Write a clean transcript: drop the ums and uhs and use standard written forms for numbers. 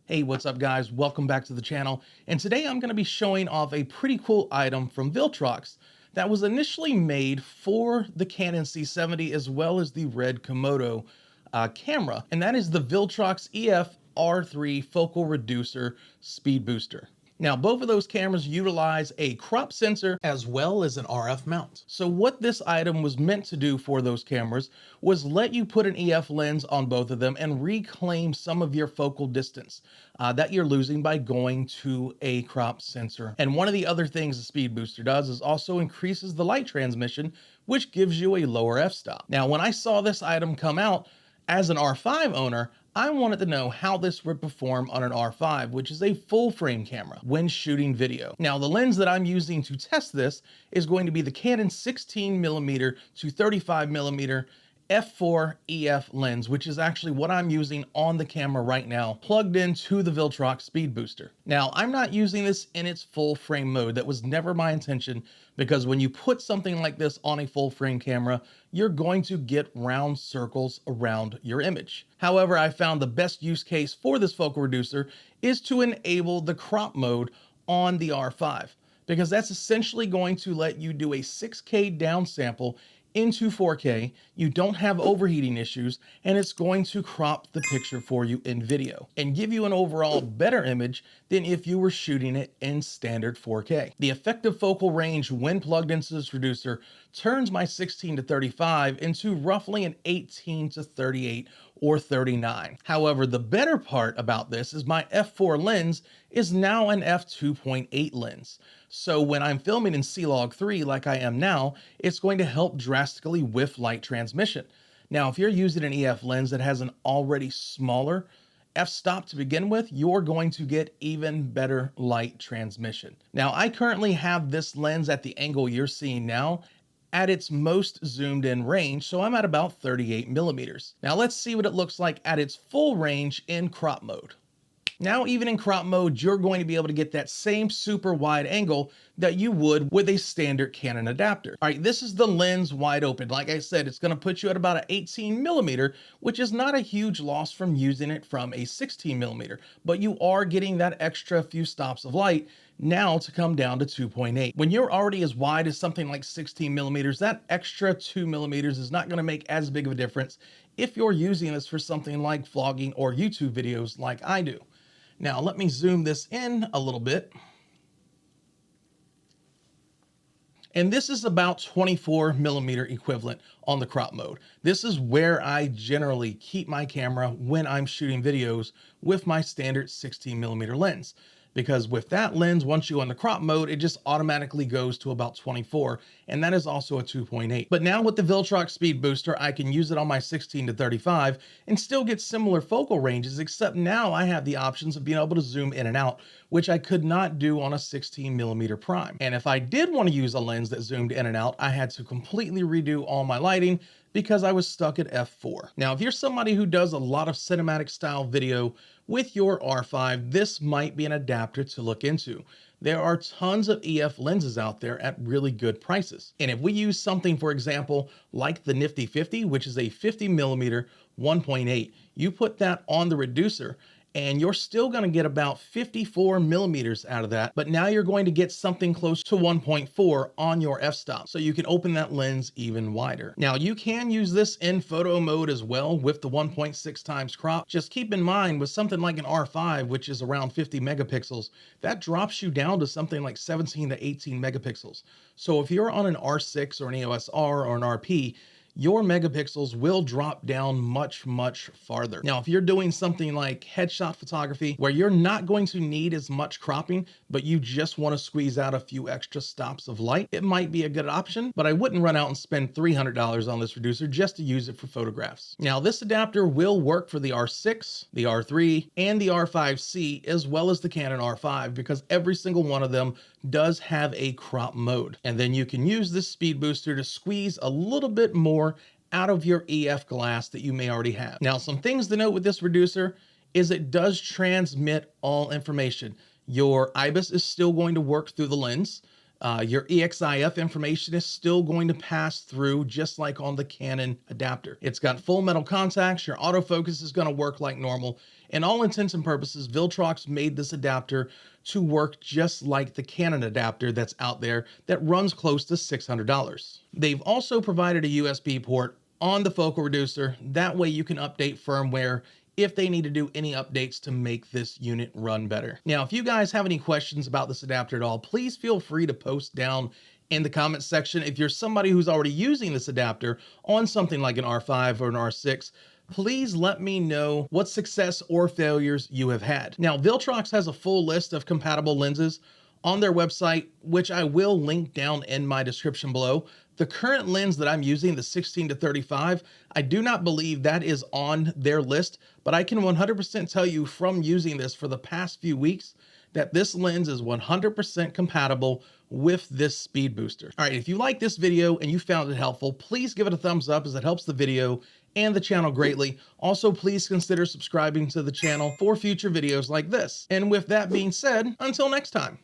Hey, what's up guys? Welcome back to the channel. And today I'm going to be showing off a pretty cool item from Viltrox that was initially made for the Canon C70 as well as the Red Komodo camera. And that is the Viltrox EF-RF focal reducer speed booster. Now, both of those cameras utilize a crop sensor as well as an RF mount. So what this item was meant to do for those cameras was let you put an EF lens on both of them and reclaim some of your focal distance that you're losing by going to a crop sensor. And one of the other things the speed booster does is also increases the light transmission, which gives you a lower f-stop. Now, when I saw this item come out as an R5 owner, I wanted to know how this would perform on an R5, which is a full frame camera when shooting video. Now, the lens that I'm using to test this is going to be the Canon 16mm to 35mm f4 EF lens, which is actually what I'm using on the camera right now, plugged into the Viltrox speed booster. Now, I'm not using this in its full frame mode. That was never my intention, because when you put something like this on a full frame camera, you're going to get round circles around your image. However, I found the best use case for this focal reducer is to enable the crop mode on the R5, because that's essentially going to let you do a 6K downsample into 4K, you don't have overheating issues, and it's going to crop the picture for you in video and give you an overall better image than if you were shooting it in standard 4K. The effective focal range when plugged into this reducer turns my 16 to 35 into roughly an 18 to 38 or 39. However, the better part about this is my f4 lens is now an f2.8 lens. So when I'm filming in C-Log3 like I am now, it's going to help drastically with light transmission. Now, if you're using an EF lens that has an already smaller f-stop to begin with, you're going to get even better light transmission. Now, I currently have this lens at the angle you're seeing now at its most zoomed in range, so I'm at about 38 millimeters. Now let's see what it looks like at its full range in crop mode. Now, even in crop mode, you're going to be able to get that same super wide angle that you would with a standard Canon adapter. All right, this is the lens wide open. Like I said, it's going to put you at about an 18 millimeter, which is not a huge loss from using it from a 16 millimeter, but you are getting that extra few stops of light now to come down to 2.8. When you're already as wide as something like 16 millimeters, that extra 2 millimeters is not going to make as big of a difference if you're using this for something like vlogging or YouTube videos like I do. Now, let me zoom this in a little bit. And this is about 24 millimeter equivalent on the crop mode. This is where I generally keep my camera when I'm shooting videos with my standard 16 millimeter lens. Because with that lens, once you go in the crop mode, it just automatically goes to about 24, and that is also a 2.8. But now with the Viltrox speed booster, I can use it on my 16 to 35 and still get similar focal ranges, except now I have the options of being able to zoom in and out, which I could not do on a 16 millimeter prime. And if I did want to use a lens that zoomed in and out, I had to completely redo all my lighting because I was stuck at f4. Now, if you're somebody who does a lot of cinematic style video with your R5, this might be an adapter to look into. There are tons of EF lenses out there at really good prices. And if we use something, for example, like the Nifty 50, which is a 50 millimeter 1.8, you put that on the reducer, and you're still going to get about 54 millimeters out of that, but now you're going to get something close to 1.4 on your f-stop, so you can open that lens even wider. Now, you can use this in photo mode as well with the 1.6 times crop. Just keep in mind with something like an R5, which is around 50 megapixels, that drops you down to something like 17 to 18 megapixels. So if you're on an R6 or an EOS R or an RP, your megapixels will drop down much, much farther. Now, if you're doing something like headshot photography where you're not going to need as much cropping, but you just want to squeeze out a few extra stops of light, it might be a good option, but I wouldn't run out and spend $300 on this reducer just to use it for photographs. Now, this adapter will work for the R6, the R3, and the R5C, as well as the Canon R5, because every single one of them does have a crop mode. And then you can use this speed booster to squeeze a little bit more out of your EF glass that you may already have. Now, some things to note with this reducer is it does transmit all information. Your IBIS is still going to work through the lens. Your EXIF information is still going to pass through just like on the Canon adapter. It's got full metal contacts. Your autofocus is going to work like normal. In all intents and purposes, Viltrox made this adapter to work just like the Canon adapter that's out there that runs close to $600. They've also provided a USB port on the focal reducer. That way you can update firmware if they need to do any updates to make this unit run better. Now, if you guys have any questions about this adapter at all, please feel free to post down in the comments section. If you're somebody who's already using this adapter on something like an R5 or an R6, please let me know what success or failures you have had. Now, Viltrox has a full list of compatible lenses on their website, which I will link down in my description below. The current lens that I'm using, the 16-35, I do not believe that is on their list, but I can 100% tell you from using this for the past few weeks that this lens is 100% compatible with this speed booster. All right, if you like this video and you found it helpful, please give it a thumbs up as it helps the video and the channel greatly. Also, please consider subscribing to the channel for future videos like this. And with that being said, until next time.